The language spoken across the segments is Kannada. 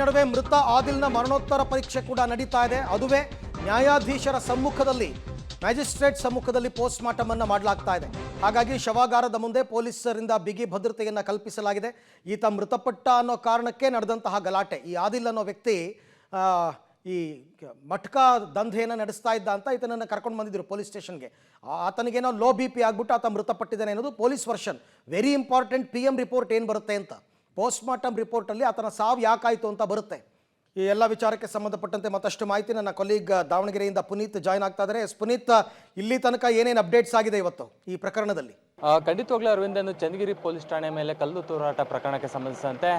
ನಡುವೆ ಮೃತ ಆದಿಲ್ನ ಮರಣೋತ್ತರ ಪರೀಕ್ಷೆ ಕೂಡ ನಡೀತಾ ಇದೆ. ಅದುವೇ ನ್ಯಾಯಾಧೀಶರ ಸಮ್ಮುಖದಲ್ಲಿ, ಮ್ಯಾಜಿಸ್ಟ್ರೇಟ್ ಸಮ್ಮುಖದಲ್ಲಿ ಪೋಸ್ಟ್ ಮಾರ್ಟಮ್ ಅನ್ನು ಮಾಡಲಾಗ್ತಾ ಇದೆ. ಹಾಗಾಗಿ ಶವಾಗಾರದ ಮುಂದೆ ಪೊಲೀಸರಿಂದ ಬಿಗಿ ಭದ್ರತೆಯನ್ನು ಕಲ್ಪಿಸಲಾಗಿದೆ. ಈತ ಮೃತಪಟ್ಟ ಅನ್ನೋ ಕಾರಣಕ್ಕೆ ನಡೆದಂತಹ ಗಲಾಟೆ. ಈ ಆದಿಲ್ ಅನ್ನೋ ವ್ಯಕ್ತಿ ಈ ಮಟ್ಕಾ ದಂಧೆಯನ್ನು ನಡೆಸ್ತಾ ಇದ್ದ ಅಂತ ಈತನನ್ನು ಕರ್ಕೊಂಡು ಬಂದಿದ್ರು ಪೊಲೀಸ್ ಸ್ಟೇಷನ್ಗೆ. ಆತನಿಗೇನೋ ಲೋ BP ಆಗಿಬಿಟ್ಟು ಆತ ಮೃತಪಟ್ಟಿದ್ದಾನೆ ಅನ್ನೋದು police version. Very important PM report ಏನು ಬರುತ್ತೆ ಅಂತ, ಪೋಸ್ಟ್ ಮಾರ್ಟಮ್ ರಿಪೋರ್ಟಲ್ಲಿ ಆತನ ಸಾವು ಯಾಕಾಯಿತು ಅಂತ ಬರುತ್ತೆ. ಈ ಎಲ್ಲ ವಿಚಾರಕ್ಕೆ ಸಂಬಂಧಪಟ್ಟಂತೆ ಮತ್ತಷ್ಟು ಮಾಹಿತಿ ನನ್ನ ಕೊಲೀಗ್ ದಾವಣಗೆರೆಯಿಂದ ಪುನೀತ್ ಜಾಯ್ನ್ ಆಗ್ತಾ ಇದ್ದಾರೆ. ಪುನೀತ್, ಇಲ್ಲಿ ತನಕ ಏನೇನು ಅಪ್ಡೇಟ್ಸ್ ಆಗಿದೆ ಇವತ್ತು ಈ ಪ್ರಕರಣದಲ್ಲಿ? ಖಂಡಿತವಾಗ್ಲೂ ಅರವಿಂದ್, ಚನ್ನಗಿರಿ ಪೊಲೀಸ್ ಠಾಣೆ ಮೇಲೆ ಕಲ್ಲು ತೂರಾಟ ಪ್ರಕರಣಕ್ಕೆ ಸಂಬಂಧಿಸಿದಂತೆ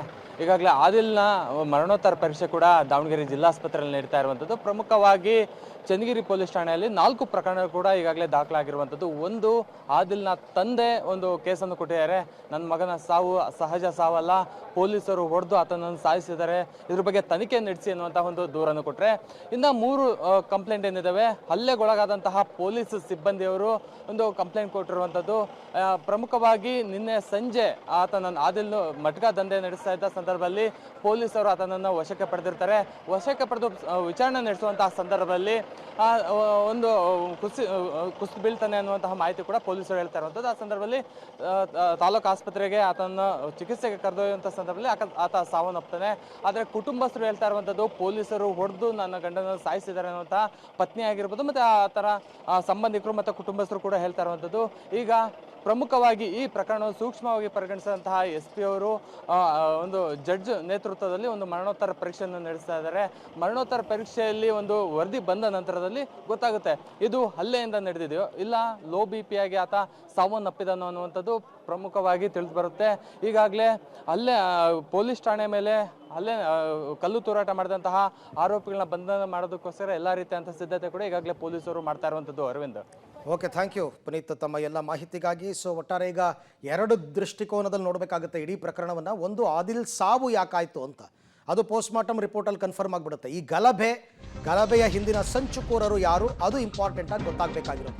ಈಗಾಗಲೇ ಆದಿಲ್ನ ಮರಣೋತ್ತರ ಪರೀಕ್ಷೆ ಕೂಡ ದಾವಣಗೆರೆ ಜಿಲ್ಲಾಸ್ಪತ್ರೆಯಲ್ಲಿ ನಡೀತಾ ಇರುವಂಥದ್ದು. ಪ್ರಮುಖವಾಗಿ ಚನ್ನಗಿರಿ ಪೊಲೀಸ್ ಠಾಣೆಯಲ್ಲಿ 4 ಪ್ರಕರಣಗಳು ಕೂಡ ಈಗಾಗಲೇ ದಾಖಲಾಗಿರುವಂಥದ್ದು. ಒಂದು, ಆದಿಲ್ನ ತಂದೆ ಒಂದು ಕೇಸನ್ನು ಕೊಟ್ಟಿದ್ದಾರೆ. ನನ್ನ ಮಗನ ಸಾವು ಸಹಜ ಸಾವಲ್ಲ, ಪೊಲೀಸರು ಹೊಡೆದು ಆತನನ್ನು ಸಾಯಿಸಿದ್ದಾರೆ, ಇದ್ರ ಬಗ್ಗೆ ತನಿಖೆ ನಡೆಸಿ ಅನ್ನುವಂತಹ ಒಂದು ದೂರನ್ನು ಕೊಟ್ಟರೆ, ಇನ್ನು 3 ಕಂಪ್ಲೇಂಟ್ ಏನಿದ್ದಾವೆ, ಹಲ್ಲೆಗೊಳಗಾದಂತಹ ಪೊಲೀಸ್ ಸಿಬ್ಬಂದಿಯವರು ಒಂದು ಕಂಪ್ಲೇಂಟ್ ಕೊಟ್ಟಿರುವಂಥದ್ದು. ಪ್ರಮುಖವಾಗಿ ನಿನ್ನೆ ಸಂಜೆ ಆತನನ್ನು ಆದಿಲ್ ಮಟ್ಕಾ ದಂಧೆ ನಡೆಸ್ತಾ ಇದ್ದ ಸಂದರ್ಭದಲ್ಲಿ ಪೊಲೀಸರು ಆತನನ್ನು ವಶಕ್ಕೆ ಪಡೆದಿರ್ತಾರೆ. ವಶಕ್ಕೆ ಪಡೆದು ವಿಚಾರಣೆ ನಡೆಸುವಂತಹ ಸಂದರ್ಭದಲ್ಲಿ ಒಂದು ಕುಸಿದು ಬೀಳ್ತಾನೆ ಅನ್ನುವಂತಹ ಮಾಹಿತಿ ಕೂಡ ಪೊಲೀಸರು ಹೇಳ್ತಾ ಇರುವಂಥದ್ದು. ಆ ಸಂದರ್ಭದಲ್ಲಿ ತಾಲೂಕು ಆಸ್ಪತ್ರೆಗೆ ಆತನ ಚಿಕಿತ್ಸೆಗೆ ಕರೆದೊಯ್ಯುವಂಥ ಸಂದರ್ಭದಲ್ಲಿ ಆತ ಸಾವನ್ನಪ್ತಾನೆ. ಆದರೆ ಕುಟುಂಬಸ್ಥರು ಹೇಳ್ತಾ ಇರುವಂಥದ್ದು, ಪೊಲೀಸರು ಹೊಡೆದು ನನ್ನ ಗಂಡನ ಸಾಯಿಸಿದ್ದಾರೆ ಅನ್ನುವಂತಹ ಪತ್ನಿ ಆಗಿರ್ಬೋದು, ಮತ್ತು ಆತರ ಸಂಬಂಧಿಕರು ಮತ್ತು ಕುಟುಂಬಸ್ಥರು ಕೂಡ ಹೇಳ್ತಾ ಇರುವಂಥದ್ದು. ಈಗ ಪ್ರಮುಖವಾಗಿ ಈ ಪ್ರಕರಣವನ್ನು ಸೂಕ್ಷ್ಮವಾಗಿ ಪರಿಗಣಿಸಿದಂತಹ SP ಅವರು ಒಂದು ಜಡ್ಜ್ ನೇತೃತ್ವದಲ್ಲಿ ಒಂದು ಮರಣೋತ್ತರ ಪರೀಕ್ಷೆಯನ್ನು ನಡೆಸ್ತಾ ಇದ್ದಾರೆ. ಮರಣೋತ್ತರ ಪರೀಕ್ಷೆಯಲ್ಲಿ ಒಂದು ವರದಿ ಬಂದ ನಂತರದಲ್ಲಿ ಗೊತ್ತಾಗುತ್ತೆ ಇದು ಹಲ್ಲೆಯಿಂದ ನಡೆದಿದೆಯೋ ಇಲ್ಲ ಲೋ BP ಆಗಿ ಆತ ಸಾವನ್ನಪ್ಪಿದನೋ ಅನ್ನುವಂಥದ್ದು ಪ್ರಮುಖವಾಗಿ ತಿಳಿದು ಬರುತ್ತೆ. ಈಗಾಗಲೇ ಅಲ್ಲೇ ಪೊಲೀಸ್ ಠಾಣೆ ಮೇಲೆ ಅಲ್ಲೇ ಕಲ್ಲು ತೂರಾಟ ಮಾಡಿದಂತಹ ಆರೋಪಿಗಳನ್ನ ಬಂಧನ ಮಾಡೋದಕ್ಕೋಸ್ಕರ ಎಲ್ಲ ರೀತಿಯಂಥ ಸಿದ್ಧತೆ ಕೂಡ ಈಗಾಗಲೇ ಪೊಲೀಸರು ಮಾಡ್ತಾ ಇರುವಂಥದ್ದು. Aravind, okay, thank you Puneeth ತಮ್ಮ ಎಲ್ಲ ಮಾಹಿತಿಗಾಗಿ. ಸೊ ಒಟ್ಟಾರೆ ಈಗ 2 ದೃಷ್ಟಿಕೋನದಲ್ಲಿ ನೋಡಬೇಕಾಗುತ್ತೆ ಇಡೀ ಪ್ರಕರಣವನ್ನು. ಒಂದು, ಆದಿಲ್ ಸಾವು ಯಾಕಾಯಿತು ಅಂತ, ಅದು ಪೋಸ್ಟ್ ಮಾರ್ಟಮ್ ರಿಪೋರ್ಟಲ್ಲಿ ಕನ್ಫರ್ಮ್ ಆಗಿಬಿಡುತ್ತೆ. ಈ ಗಲಭೆಯ ಹಿಂದಿನ ಸಂಚುಕೋರರು ಯಾರು, ಅದು ಇಂಪಾರ್ಟೆಂಟ್ ಆಗಿ ಗೊತ್ತಾಗಬೇಕಾಗಿರೋದು.